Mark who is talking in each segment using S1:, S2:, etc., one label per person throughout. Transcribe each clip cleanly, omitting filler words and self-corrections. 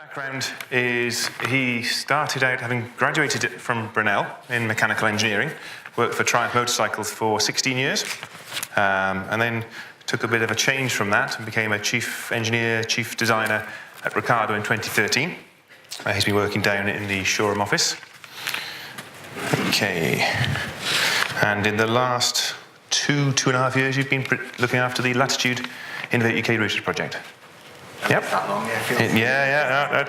S1: background is he started out having graduated from Brunel in mechanical engineering, worked for Triumph Motorcycles for 16 years, and then took a bit of a change from that and became a chief engineer, chief designer at Ricardo in 2013. He's been working down in the showroom office. Okay, and in the last two and a half years, you've been looking after the Latitude Innovate UK Research project. Yep.
S2: That long, yeah.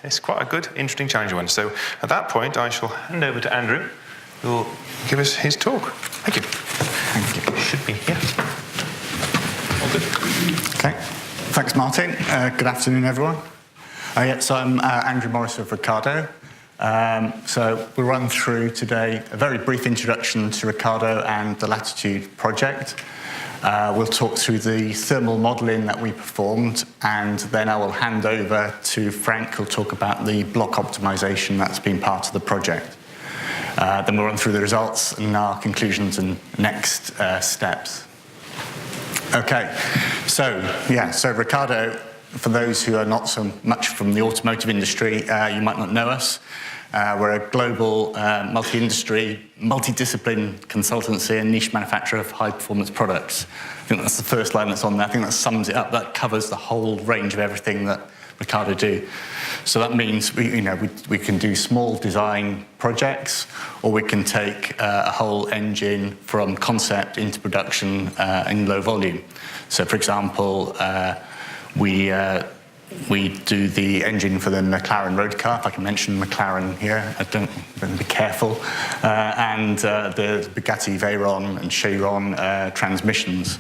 S1: It's quite a good, interesting, challenging one. So at that point, I shall hand over to Andrew, who will give us his talk. Thank you.
S2: Thank you.
S1: Should be here. All good.
S2: Okay. Thanks, Martin. Good afternoon, everyone. So I'm Andrew Morris of Ricardo. So we'll run through today a very brief introduction to Ricardo and the Latitude project. We'll talk through the thermal modelling that we performed, and then I will hand over to Frank, who'll talk about the block optimisation that's been part of the project. Then we'll run through the results and our conclusions and next steps. Okay, so Ricardo, for those who are not so much from the automotive industry, you might not know us. We're a global, multi-industry, multidiscipline consultancy and niche manufacturer of high-performance products. I think that's the first line that's on there. I think that sums it up. That covers the whole range of everything that Ricardo do. So that means we can do small design projects, or we can take a whole engine from concept into production in low volume. So, for example, we do the engine for the McLaren road car, if I can mention McLaren here, I don't be careful, and the Bugatti Veyron and Chiron transmissions.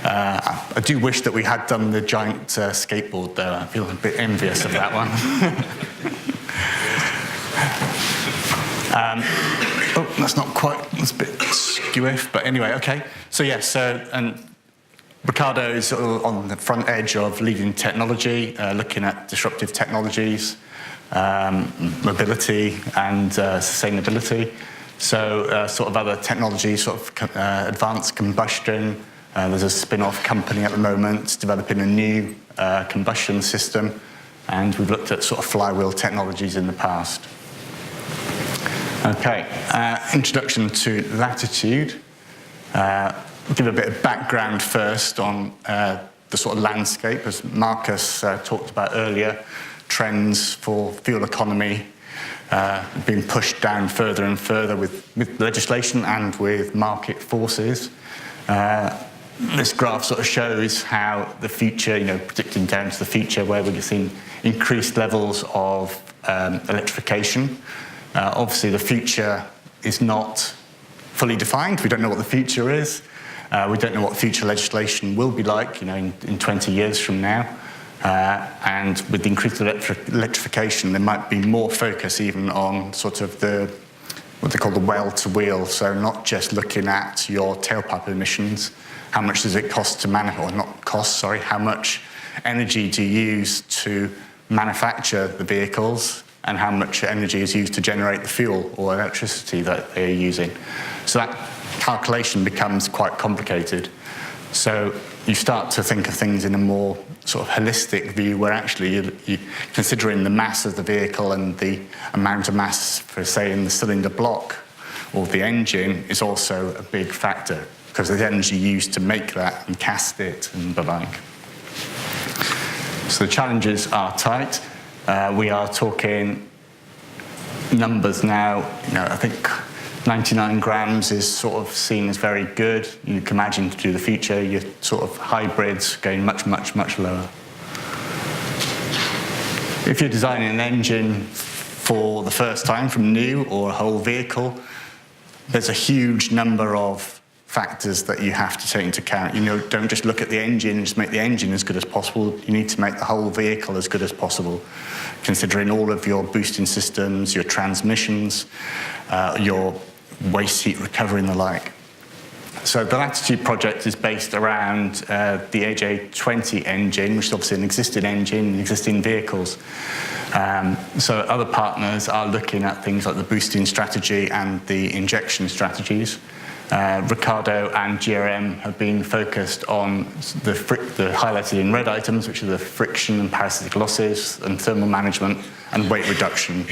S2: I do wish that we had done the giant skateboard though. I feel a bit envious of that one. That's not quite, that's a bit skewiff, but anyway, okay. So yes, Ricardo is on the front edge of leading technology, looking at disruptive technologies, mobility and sustainability. So sort of other technologies, sort of advanced combustion. There's a spin-off company at the moment developing a new combustion system, and we've looked at sort of flywheel technologies in the past. Okay, introduction to Latitude. Give a bit of background first on the sort of landscape, as Marcus talked about earlier. Trends for fuel economy being pushed down further and further with legislation and with market forces. This graph sort of shows how the future, predicting down to the future, where we're seeing increased levels of electrification. Obviously, the future is not fully defined. We don't know what the future is. We don't know what future legislation will be like, in 20 years from now. And with the increased electrification, there might be more focus even on sort of what they call the well-to-wheel. So not just looking at your tailpipe emissions. How much does it cost to how much energy do you use to manufacture the vehicles, and how much energy is used to generate the fuel or electricity that they're using. So that calculation becomes quite complicated. So you start to think of things in a more sort of holistic view, where actually you're considering the mass of the vehicle and the amount of mass, for say, in the cylinder block or the engine is also a big factor, because of the energy used to make that and cast it and the like. So the challenges are tight. We are talking numbers now, I think 99 grams is sort of seen as very good. You can imagine to do the future, your sort of hybrids going much, much, much lower. If you're designing an engine for the first time from new, or a whole vehicle, there's a huge number of factors that you have to take into account. Don't just look at the engine and just make the engine as good as possible. You need to make the whole vehicle as good as possible, considering all of your boosting systems, your transmissions, your waste heat recovery and the like. So the Latitude project is based around the AJ20 engine, which is obviously an existing engine in existing vehicles. So other partners are looking at things like the boosting strategy and the injection strategies. Ricardo and GRM have been focused on the highlighted in red items, which are the friction and parasitic losses, and thermal management and weight reduction.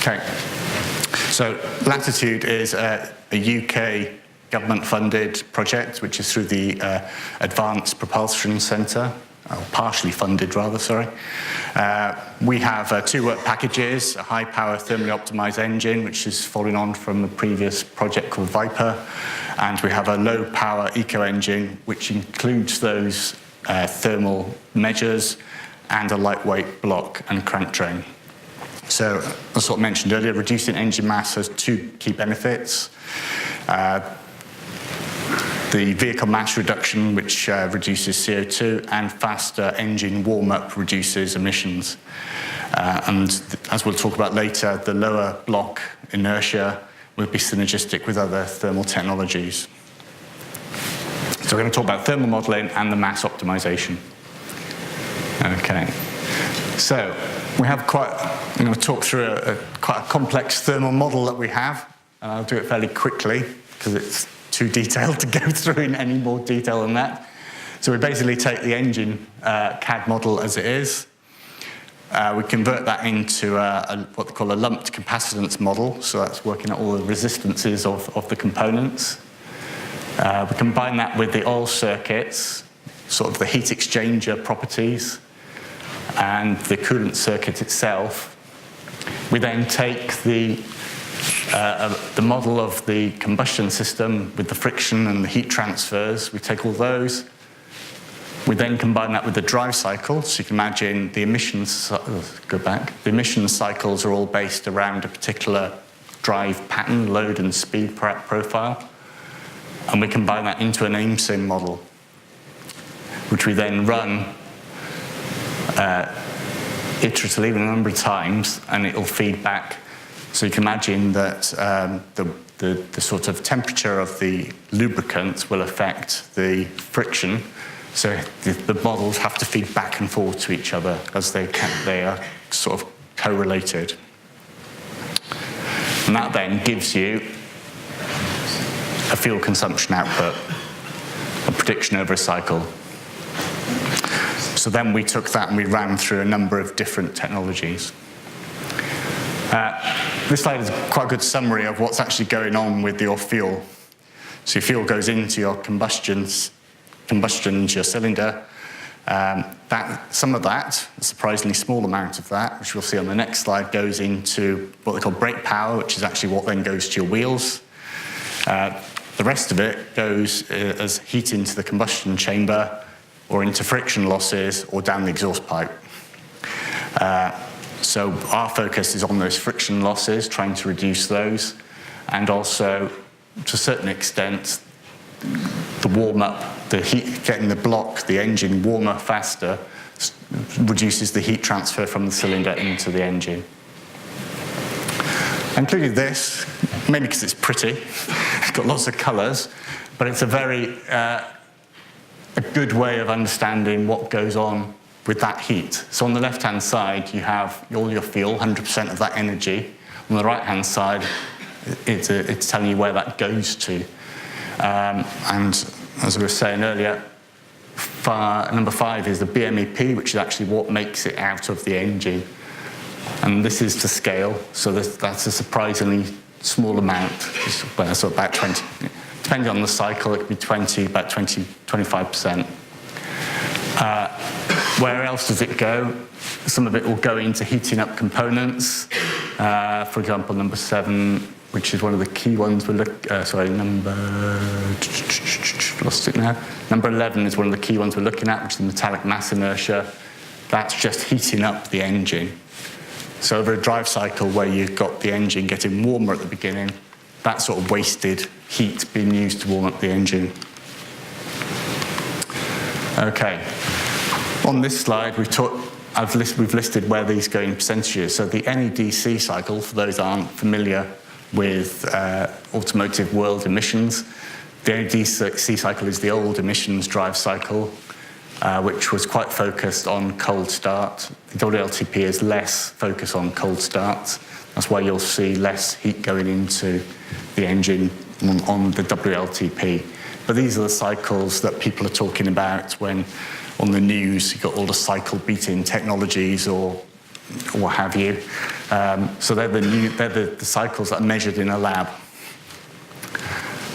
S2: Okay, so Latitude is a UK government-funded project, which is through the Advanced Propulsion Centre, or partially funded rather, sorry. We have two work packages, a high-power thermally optimised engine, which is following on from a previous project called Viper, and we have a low-power eco-engine, which includes those thermal measures and a lightweight block and crank train. So, as sort of mentioned earlier, reducing engine mass has two key benefits. The vehicle mass reduction, which reduces CO2, and faster engine warm-up reduces emissions. And as we'll talk about later, the lower block inertia will be synergistic with other thermal technologies. So we're going to talk about thermal modelling and the mass optimization. Okay, so we have I'm going to talk through quite a complex thermal model that we have, and I'll do it fairly quickly because it's too detailed to go through in any more detail than that. So we basically take the engine CAD model as it is. We convert that into what they call a lumped capacitance model. So that's working out all the resistances of the components. We combine that with the oil circuits, sort of the heat exchanger properties, and the coolant circuit itself. We then take the model of the combustion system with the friction and the heat transfers. We take all those. We then combine that with the drive cycle. So you can imagine the emissions, the emission cycles are all based around a particular drive pattern, load and speed profile. And we combine that into an aim-sim model, which we then run iteratively a number of times, and it will feed back. So you can imagine that the sort of temperature of the lubricant will affect the friction. So the models have to feed back and forth to each other as they are sort of correlated. And that then gives you a fuel consumption output, a prediction over a cycle. So then we took that and we ran through a number of different technologies. This slide is quite a good summary of what's actually going on with your fuel. So your fuel goes into your combustion into your cylinder. Some of that, a surprisingly small amount of that, which we'll see on the next slide, goes into what they call brake power, which is actually what then goes to your wheels. The rest of it goes as heat into the combustion chamber, or into friction losses, or down the exhaust pipe. So our focus is on those friction losses, trying to reduce those, and also, to a certain extent, the warm-up, the heat, getting the block, the engine warmer faster, reduces the heat transfer from the cylinder into the engine. I included this, mainly because it's pretty. It's got lots of colours, but it's a very a good way of understanding what goes on with that heat. So on the left-hand side, you have all your fuel, 100% of that energy. On the right-hand side, it's telling you where that goes to. And as we were saying earlier, number 5 is the BMEP, which is actually what makes it out of the engine. And this is to scale, so that's a surprisingly small amount. So about 20, depending on the cycle, it could be 20, about 20, 25%. Where else does it go? Some of it will go into heating up components. For example, number 7, which is one of the key ones we're looking. Lost it now. Number 11 is one of the key ones we're looking at, which is the metallic mass inertia. That's just heating up the engine. So over a drive cycle where you've got the engine getting warmer at the beginning, that sort of wasted heat being used to warm up the engine. Okay. On this slide, we've listed where these go in percentages. So the NEDC cycle, for those who aren't familiar with automotive world emissions, the NEDC cycle is the old emissions drive cycle. which was quite focused on cold start. The WLTP is less focused on cold starts. That's why you'll see less heat going into the engine on the WLTP. But these are the cycles that people are talking about when on the news you've got all the cycle beating technologies or what have you. So they're the cycles that are measured in a lab.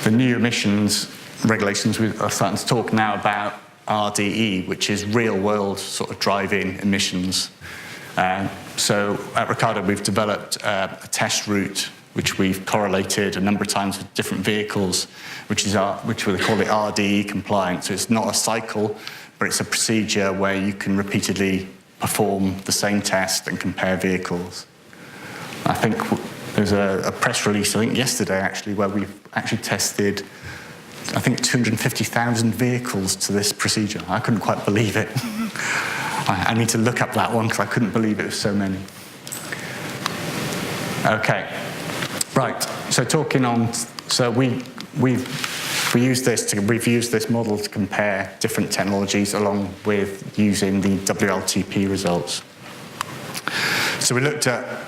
S2: The new emissions regulations, we are starting to talk now about RDE, which is real-world sort of driving emissions. So at Ricardo, we've developed a test route which we've correlated a number of times with different vehicles, which we call it RDE compliant. So it's not a cycle, but it's a procedure where you can repeatedly perform the same test and compare vehicles. I think there's a press release, I think yesterday actually, where we've actually tested, I think, 250,000 vehicles to this procedure. I couldn't quite believe it. I need to look up that one because I couldn't believe it was so many. Okay, right. So talking on, so we've used this model to compare different technologies along with using the WLTP results. So we looked at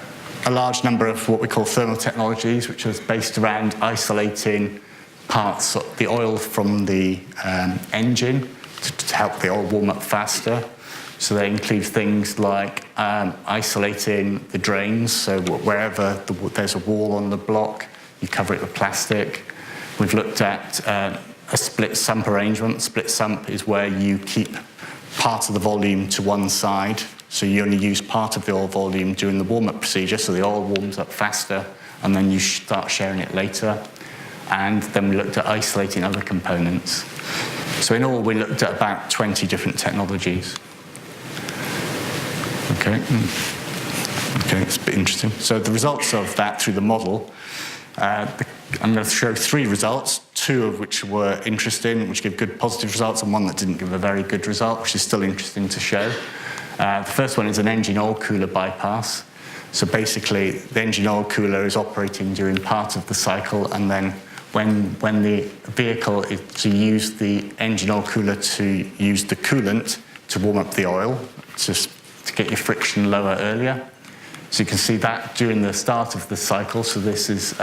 S2: a large number of what we call thermal technologies, which was based around isolating parts of the oil from the engine to help the oil warm up faster. So they include things like isolating the drains, so wherever there's a wall on the block, you cover it with plastic. We've looked at a split sump arrangement. Split sump is where you keep part of the volume to one side, so you only use part of the oil volume during the warm-up procedure, so the oil warms up faster, and then you start sharing it later. And then we looked at isolating other components. So in all, we looked at about 20 different technologies. Okay, it's a bit interesting. So the results of that through the model, I'm going to show 3 results, 2 of which were interesting, which give good positive results, and 1 that didn't give a very good result, which is still interesting to show. The first one is an engine oil cooler bypass. So basically, the engine oil cooler is operating during part of the cycle, and then when the vehicle is to use the engine oil cooler to use the coolant to warm up the oil, to get your friction lower earlier. So you can see that during the start of the cycle. So this is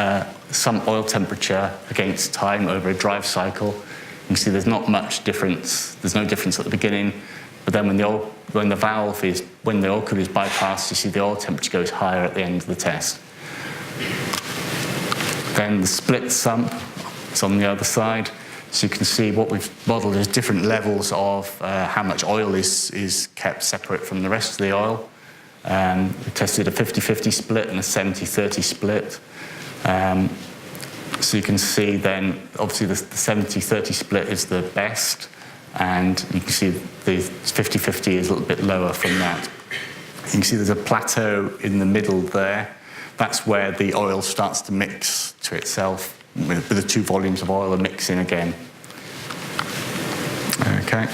S2: some oil temperature against time over a drive cycle. You can see there's not much difference. There's no difference at the beginning. But then when the oil cooler is bypassed, you see the oil temperature goes higher at the end of the test. Then the split sump is on the other side. So you can see what we've modeled is different levels of how much oil is kept separate from the rest of the oil. We tested a 50-50 split and a 70-30 split. So you can see then, obviously the 70-30 split is the best, and you can see the 50-50 is a little bit lower from that. You can see there's a plateau in the middle there. That's where the oil starts to mix to itself, with the 2 volumes of oil are mixing again. Okay.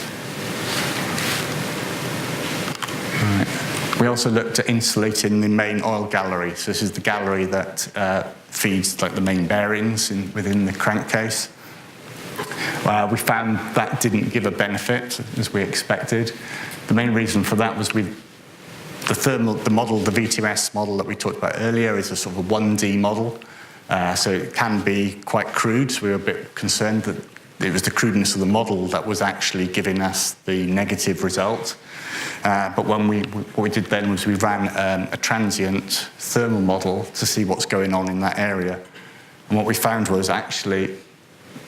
S2: Right. We also looked at insulating the main oil gallery. So this is the gallery that feeds like the main bearings within the crankcase. We found that didn't give a benefit as we expected. The main reason for that was the model, the VTMS model that we talked about earlier, is a sort of a 1D model. So it can be quite crude. So we were a bit concerned that it was the crudeness of the model that was actually giving us the negative result. But what we did then was we ran a transient thermal model to see what's going on in that area. And what we found was actually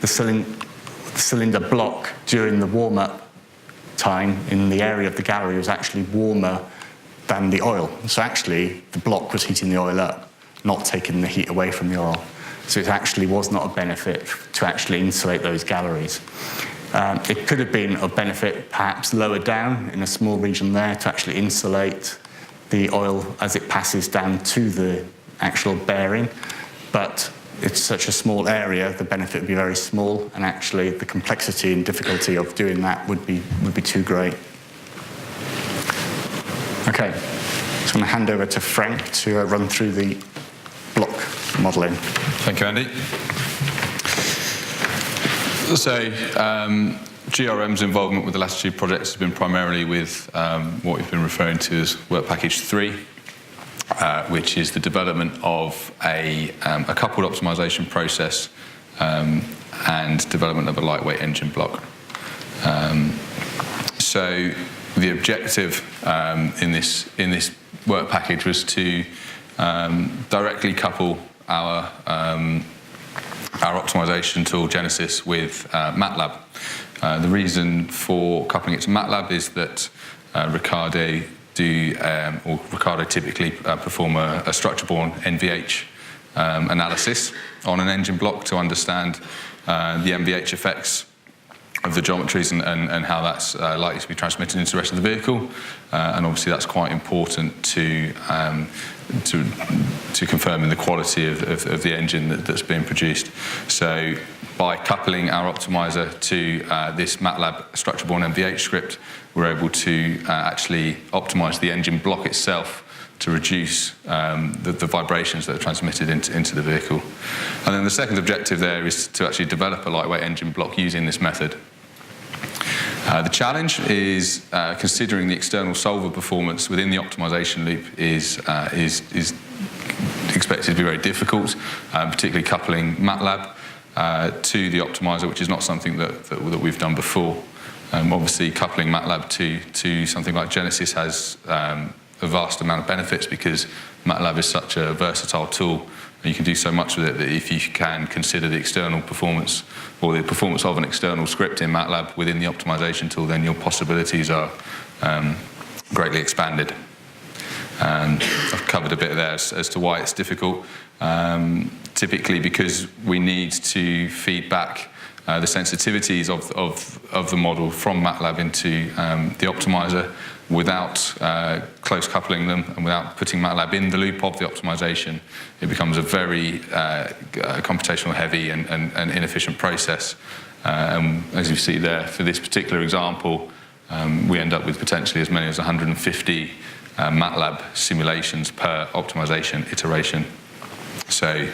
S2: the cylinder block during the warm-up time in the area of the gallery was actually warmer than the oil. So actually, the block was heating the oil up, not taking the heat away from the oil. So it actually was not a benefit to actually insulate those galleries. It could have been of benefit perhaps lower down in a small region there to actually insulate the oil as it passes down to the actual bearing, but it's such a small area, the benefit would be very small, and actually the complexity and difficulty of doing that would be too great. Okay, so I'm going to hand over to Frank to run through the block modelling.
S3: Thank you, Andy. So GRM's involvement with the Latitude project has been primarily with what we've been referring to as Work Package 3, which is the development of a coupled optimization process and development of a lightweight engine block. So the objective in this work package was to directly couple our optimization tool Genesis with MATLAB. The reason for coupling it to MATLAB is that Ricardo typically perform a structure-borne NVH analysis on an engine block to understand the NVH effects of the geometries and how that's likely to be transmitted into the rest of the vehicle. And obviously that's quite important to confirming the quality of the engine that's being produced. So by coupling our optimizer to this MATLAB structure-borne NVH script, we're able to actually optimize the engine block itself to reduce the vibrations that are transmitted into the vehicle. And then the second objective there is to actually develop a lightweight engine block using this method. The challenge is considering the external solver performance within the optimization loop is expected to be very difficult, particularly coupling MATLAB to the optimizer, which is not something that we've done before. Obviously, coupling MATLAB to something like Genesis has a vast amount of benefits because MATLAB is such a versatile tool. You can do so much with it that if you can consider the external performance or the performance of an external script in MATLAB within the optimization tool, then your possibilities are greatly expanded. I've covered a bit there as to why it's difficult. Typically because we need to feed back the sensitivities of the model from MATLAB into the optimizer without close coupling them and without putting MATLAB in the loop of the optimization. It becomes a very computational heavy and inefficient process. As you see there, for this particular example, we end up with potentially as many as 150 MATLAB simulations per optimization iteration. So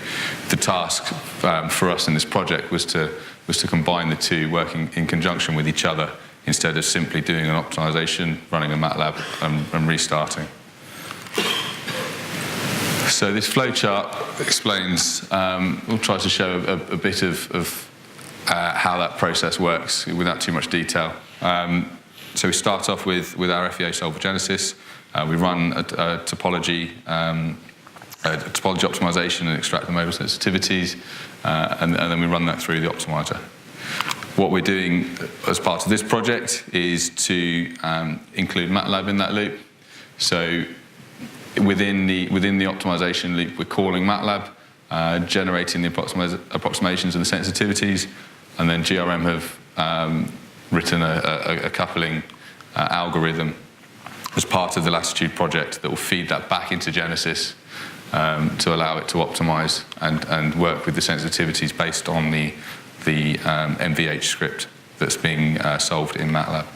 S3: the task for us in this project was to combine the two, working in conjunction with each other instead of simply doing an optimization, running a MATLAB and restarting. So this flowchart explains, we'll try to show a bit of how that process works without too much detail. So we start off with our FEA solver Genesis. We run a topology optimization and extract the modal sensitivities, and then we run that through the optimizer. What we're doing as part of this project is to include MATLAB in that loop. So within the optimization loop, we're calling MATLAB, generating the approximations and the sensitivities, and then GRM have written a coupling algorithm as part of the Latitude project that will feed that back into Genesis to allow it to optimize and work with the sensitivities based on the NVH script that's being solved in MATLAB.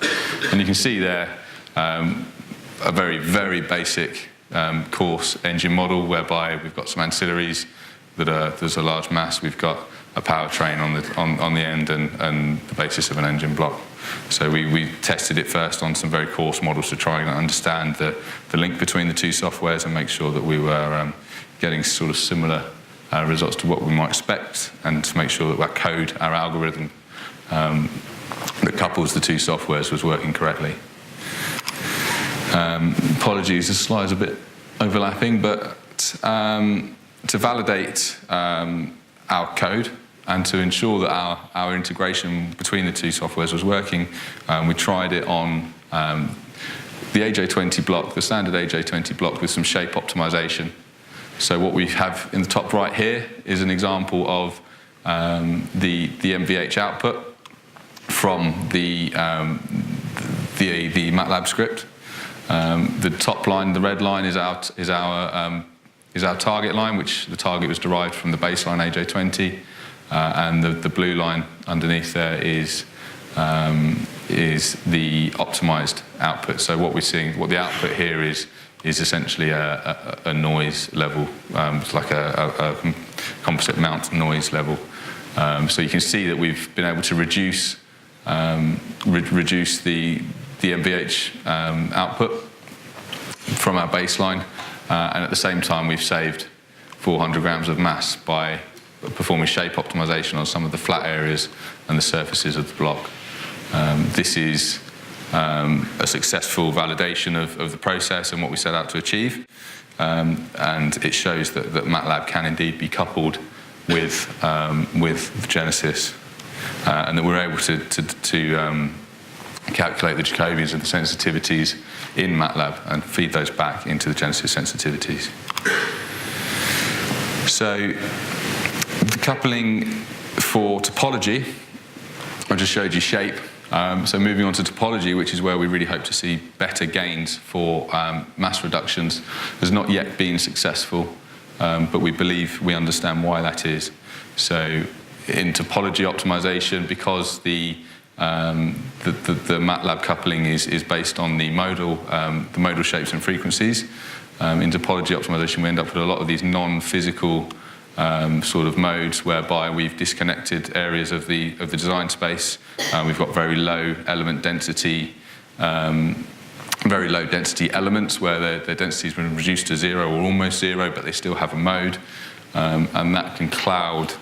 S3: And you can see there a very, very basic coarse engine model whereby we've got some ancillaries there's a large mass, we've got a powertrain on the end and the basis of an engine block. So we tested it first on some very coarse models to try and understand the link between the two softwares and make sure that we were getting sort of similar results to what we might expect, and to make sure that our code, our algorithm that couples the two softwares was working correctly. Apologies, the slide's a bit overlapping, but to validate our code and to ensure that our integration between the two softwares was working, we tried it on the AJ20 block, the standard AJ20 block with some shape optimization. So what we have in the top right here is an example of the MVH output from the MATLAB script. The top line, the red line, is our target line, which the target was derived from the baseline AJ20, and the blue line underneath there is the optimized output. So what we're seeing, what the output here is essentially a noise level, it's like a composite mount noise level. So you can see that we've been able to reduce reduce the MVH output from our baseline, and at the same time we've saved 400 grams of mass by performing shape optimization on some of the flat areas and the surfaces of the block. This is a successful validation of the process and what we set out to achieve, and it shows that MATLAB can indeed be coupled with Genesis, and that we're able to calculate the Jacobians and the sensitivities in MATLAB and feed those back into the Genesis sensitivities. So the coupling for topology, I just showed you shape. So moving on to topology, which is where we really hope to see better gains for mass reductions, has not yet been successful, but we believe we understand why that is. So in topology optimization, because the MATLAB coupling is based on the modal shapes and frequencies, in topology optimization we end up with a lot of these non-physical sort of modes whereby we've disconnected areas of the design space. We've got very low element density, very low density elements where their density has been reduced to 0 or almost 0, but they still have a mode, and that can cloud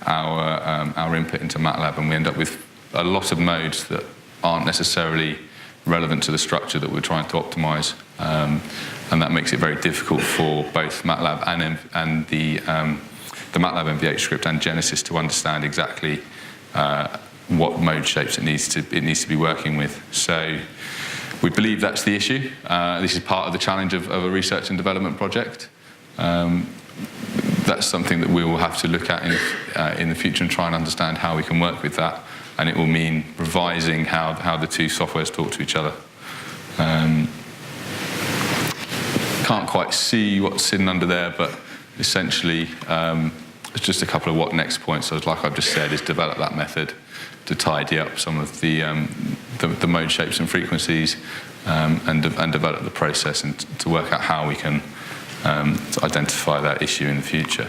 S3: our input into MATLAB, and we end up with a lot of modes that aren't necessarily relevant to the structure that we're trying to optimize, and that makes it very difficult for both MATLAB and the MATLAB MVH script and Genesis to understand exactly what mode shapes it needs to be working with. So we believe that's the issue. This is part of the challenge of a research and development project. That's something that we will have to look at in the future and try and understand how we can work with that. And it will mean revising how the two softwares talk to each other. Can't quite see what's sitting under there, but essentially it's just a couple of what next points. So like I've just said, is develop that method to tidy up some of the mode shapes and frequencies, and develop the process and to work out how we can to identify that issue in the future.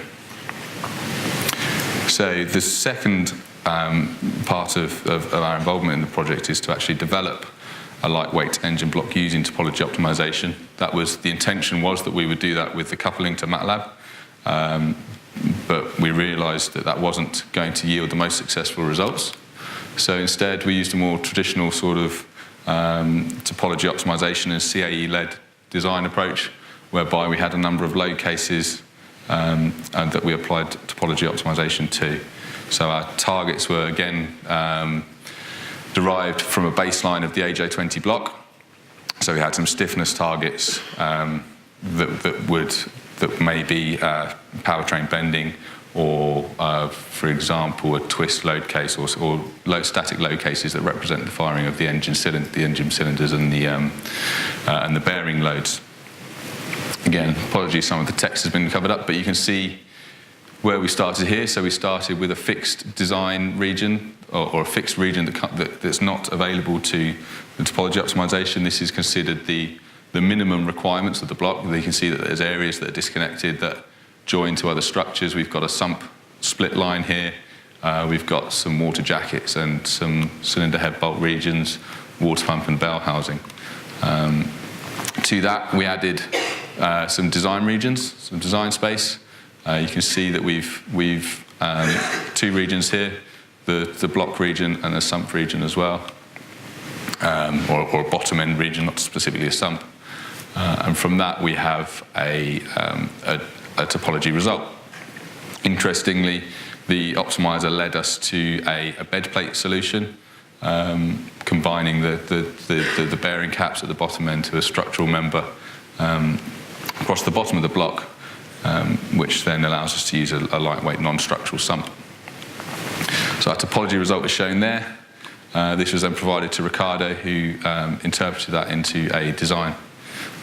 S3: So the second part of our involvement in the project is to actually develop a lightweight engine block using topology optimization. That was the intention, was that we would do that with the coupling to MATLAB, but we realized that wasn't going to yield the most successful results. So instead we used a more traditional sort of topology optimization and CAE-led design approach, whereby we had a number of load cases and that we applied topology optimization to. So our targets were again derived from a baseline of the AJ20 block. So we had some stiffness targets that may be powertrain bending, or for example a twist load case, or static load cases that represent the firing of the engine cylinders and the bearing loads. Again, apologies, some of the text has been covered up, but you can see where we started here. So we started with a fixed design region, or a fixed region that's not available to the topology optimization. This is considered the minimum requirements of the block. You can see that there's areas that are disconnected that join to other structures. We've got a sump split line here. We've got some water jackets and some cylinder head bolt regions, water pump and bell housing. To that, we added some design regions, some design space. You can see that we've two regions here, the block region and a sump region as well, or a bottom end region, not specifically a sump. And from that we have a topology result. Interestingly, the optimizer led us to a bed plate solution, combining the bearing caps at the bottom end to a structural member across the bottom of the block, which then allows us to use a lightweight non-structural sump. So our topology result is shown there. This was then provided to Ricardo, who interpreted that into a design.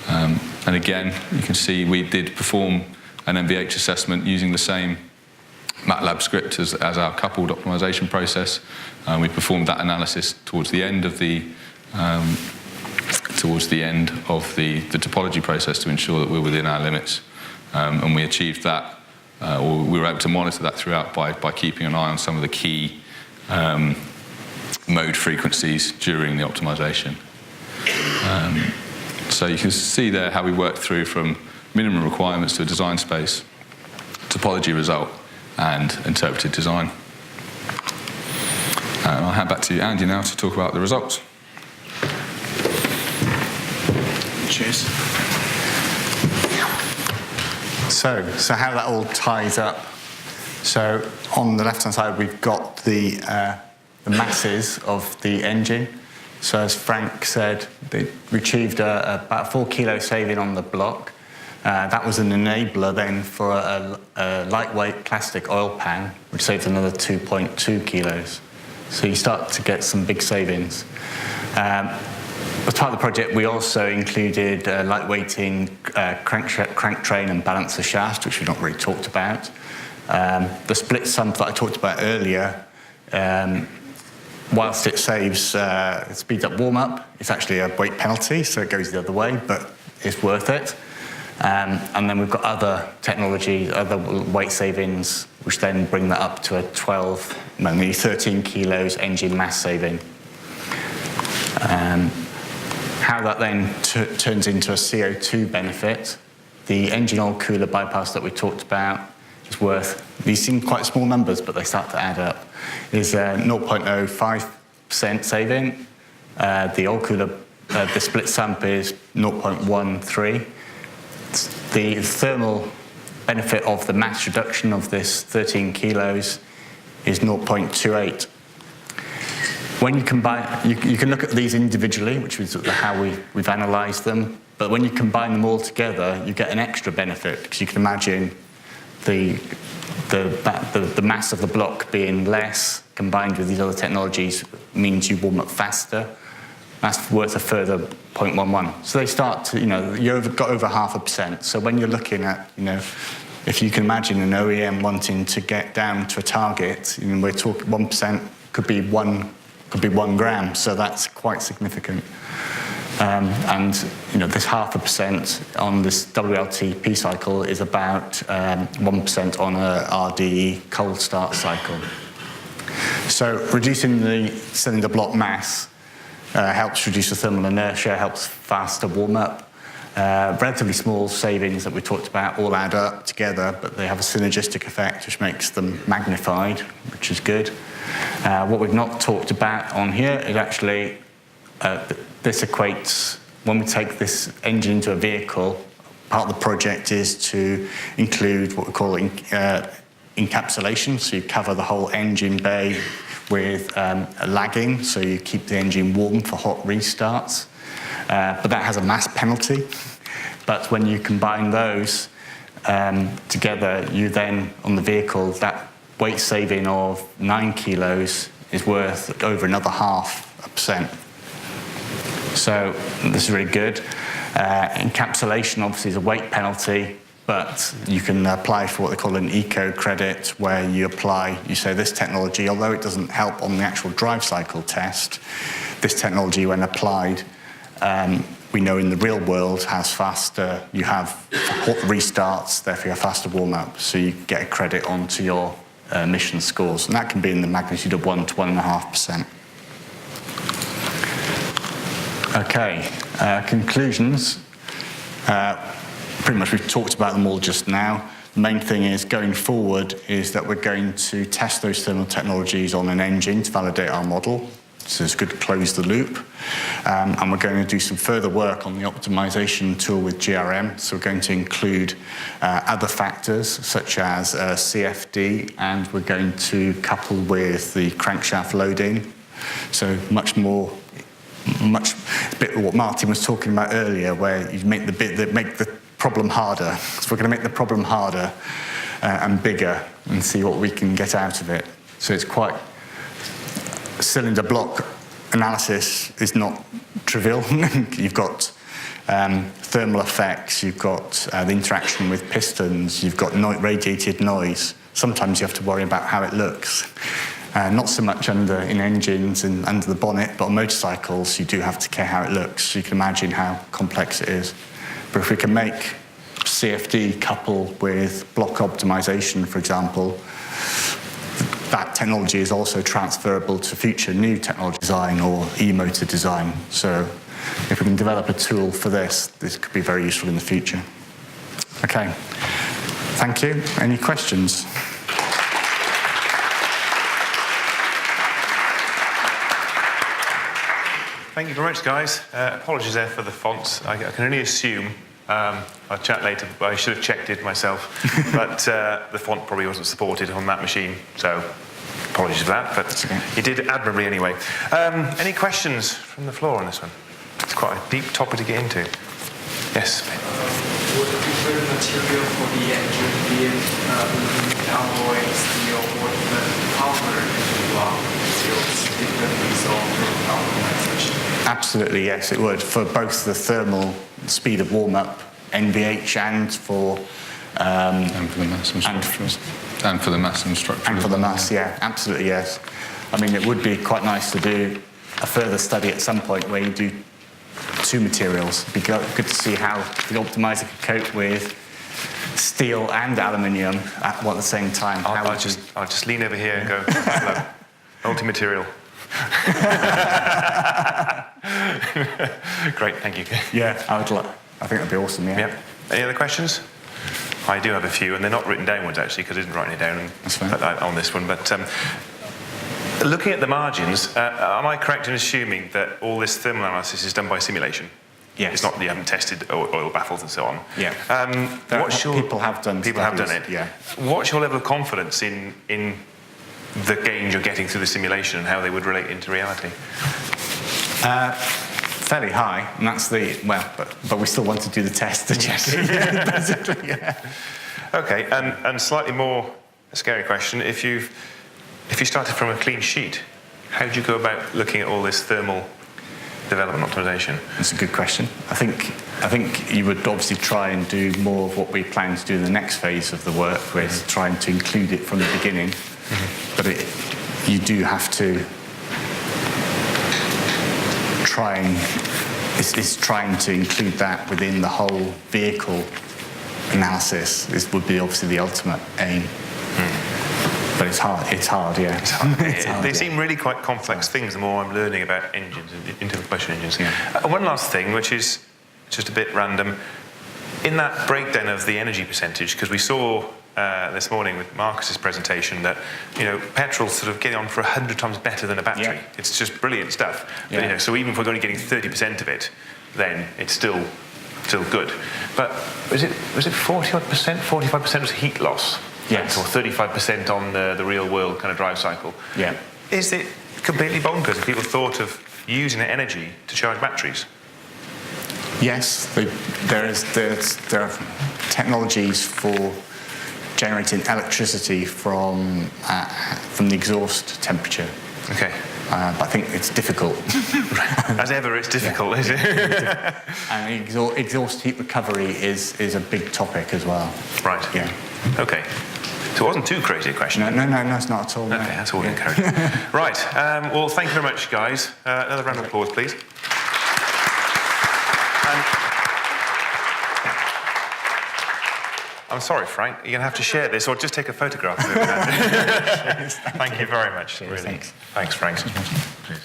S3: And again, you can see we did perform an MVH assessment using the same MATLAB script as our coupled optimization process. We performed that analysis towards the end of the topology process to ensure that we're within our limits. And we achieved that, or we were able to monitor that throughout by keeping an eye on some of the key mode frequencies during the optimization. So you can see there how we work through from minimum requirements to a design space, topology result, and interpreted design. And I'll hand back to Andy now to talk about the results.
S2: Cheers. So how that all ties up. So on the left-hand side, we've got the masses of the engine. So as Frank said, they achieved about a 4 kilo saving on the block. That was an enabler then for a lightweight plastic oil pan, which saved another 2.2 kilos. So you start to get some big savings. As part of the project, we also included lightweighting crank train and balancer shaft, which we've not really talked about. The split sump that I talked about earlier, whilst it saves, it speeds up warm-up, it's actually a weight penalty, so it goes the other way, but it's worth it. And then we've got other technology, other weight savings, which then bring that up to a 13 kilos engine mass saving. How that then turns into a CO2 benefit, the engine oil cooler bypass that we talked about is worth, these seem quite small numbers, but they start to add up, is 0.05% saving. The oil cooler, the split sump is 0.13. The thermal benefit of the mass reduction of this 13 kilos is 0.28. When you combine, you can look at these individually, which is how we've analysed them, but when you combine them all together, you get an extra benefit, because you can imagine the mass of the block being less, combined with these other technologies, means you warm up faster. That's worth a further 0.11. So they start to, you've got over 0.5%. So when you're looking at, if you can imagine an OEM wanting to get down to a target, we're talking 1% could be 1 gram. So that's quite significant. And this 0.5% on this WLTP cycle is about 1% on a RDE cold start cycle. So reducing the cylinder block mass helps reduce the thermal inertia, helps faster warm-up. Relatively small savings that we talked about all add up together, but they have a synergistic effect which makes them magnified, which is good. What we've not talked about on here is actually this equates, when we take this engine into a vehicle, part of the project is to include what we call encapsulation, so you cover the whole engine bay with a lagging, so you keep the engine warm for hot restarts. But that has a mass penalty. But when you combine those together, you then, on the vehicle, that weight saving of 9 kilos is worth over another 0.5%. So this is really good. Encapsulation obviously is a weight penalty, but you can apply for what they call an eco credit, where you say this technology, although it doesn't help on the actual drive cycle test, this technology when applied, we know in the real world has faster, you have hot restarts, therefore you have faster warm-up, so you get a credit onto your emission scores, and that can be in the magnitude of 1 to 1.5%. Okay, conclusions. Pretty much we've talked about them all just now. The main thing is going forward is that we're going to test those thermal technologies on an engine to validate our model. So it's good to close the loop. And we're going to do some further work on the optimization tool with GRM. So we're going to include other factors such as CFD, and we're going to couple with the crankshaft loading. So much a bit of what Martin was talking about earlier, where you make the bit that make the problem harder. So we're going to make the problem harder and bigger and see what we can get out of it. So it's quite, cylinder block analysis is not trivial. You've got thermal effects, you've got the interaction with pistons, you've got radiated noise. Sometimes you have to worry about how it looks. Not so much in engines and under the bonnet, but on motorcycles you do have to care how it looks. So you can imagine how complex it is. But if we can make CFD couple with block optimization, for example, that technology is also transferable to future new technology design or e-motor design. So if we can develop a tool for this, this could be very useful in the future. Okay, thank you. Any questions?
S1: Thank you very much, guys. Apologies there for the fonts. I can only assume, I'll chat later, but I should have checked it myself, but the font probably wasn't supported on that machine, so apologies for that, but you did admirably anyway. Any questions from the floor on this one? It's quite a deep topic to get into. Yes?
S4: Would the preferred material for the engine be alloy, steel, or the powder materials differently solved for optimization?
S2: Absolutely, yes, it would, for both the thermal speed of warm-up, NVH, and for...
S3: and for the mass and structure. And for the mass and structure.
S2: And for the mass, yeah, absolutely, yes. I mean, it would be quite nice to do a further study at some point where you do two materials. It'd be good to see how the optimizer could cope with steel and aluminium at the same time.
S1: I'll just lean over here and go, hello, multi-material. Great, thank you.
S2: Yeah, I think that'd be awesome, yeah.
S1: Yep. Any other questions? I do have a few, and they're not written downwards, actually, because I didn't write it down on this one. But looking at the margins, am I correct in assuming that all this thermal analysis is done by simulation?
S2: Yes.
S1: It's not that you haven't tested oil baffles and so on.
S2: Yeah.
S1: People have done it.
S2: Yeah.
S1: What's your level of confidence in the gains you're getting through the simulation and how they would relate into reality?
S2: Fairly high, and that's but we still want to do the test to check it, basically, yeah.
S1: Okay, and slightly more a scary question, if you started from a clean sheet, how do you go about looking at all this thermal development optimization?
S2: That's a good question. I think you would obviously try and do more of what we plan to do in the next phase of the work, where it's trying to include it from the beginning. Mm-hmm. But you do have to it's trying to include that within the whole vehicle analysis. This would be obviously the ultimate aim. Mm. But it's hard, yeah.
S1: It's hard. They seem really quite complex things the more I'm learning about engines, internal combustion engines. Yeah. One last thing, which is just a bit random. In that breakdown of the energy percentage, because we saw this morning with Marcus's presentation that, petrol sort of getting on for 100 times better than a battery. Yeah. It's just brilliant stuff. Yeah. But, so even if we're only getting 30% of it, then it's still good. But was it 40-odd%? 45% was heat loss.
S2: Yes.
S1: Or 35% on the real world kind of drive cycle.
S2: Yeah.
S1: Is it completely bonkers if people thought of using that energy to charge batteries?
S2: Yes, there are technologies for generating electricity from the exhaust temperature.
S1: Okay.
S2: But I think it's difficult.
S1: As ever, it's difficult, is it?
S2: And exhaust heat recovery is a big topic as well.
S1: Right.
S2: Yeah.
S1: Okay. So it wasn't too crazy a question.
S2: No, it's not at all.
S1: Okay, that's all encouraging. Right. Well, thank you very much, guys. Another round of applause, please. I'm sorry, Frank. You're going to have to share this or just take a photograph of it. Thank you very much.
S2: Really.
S1: Thanks, Frank. Cheers.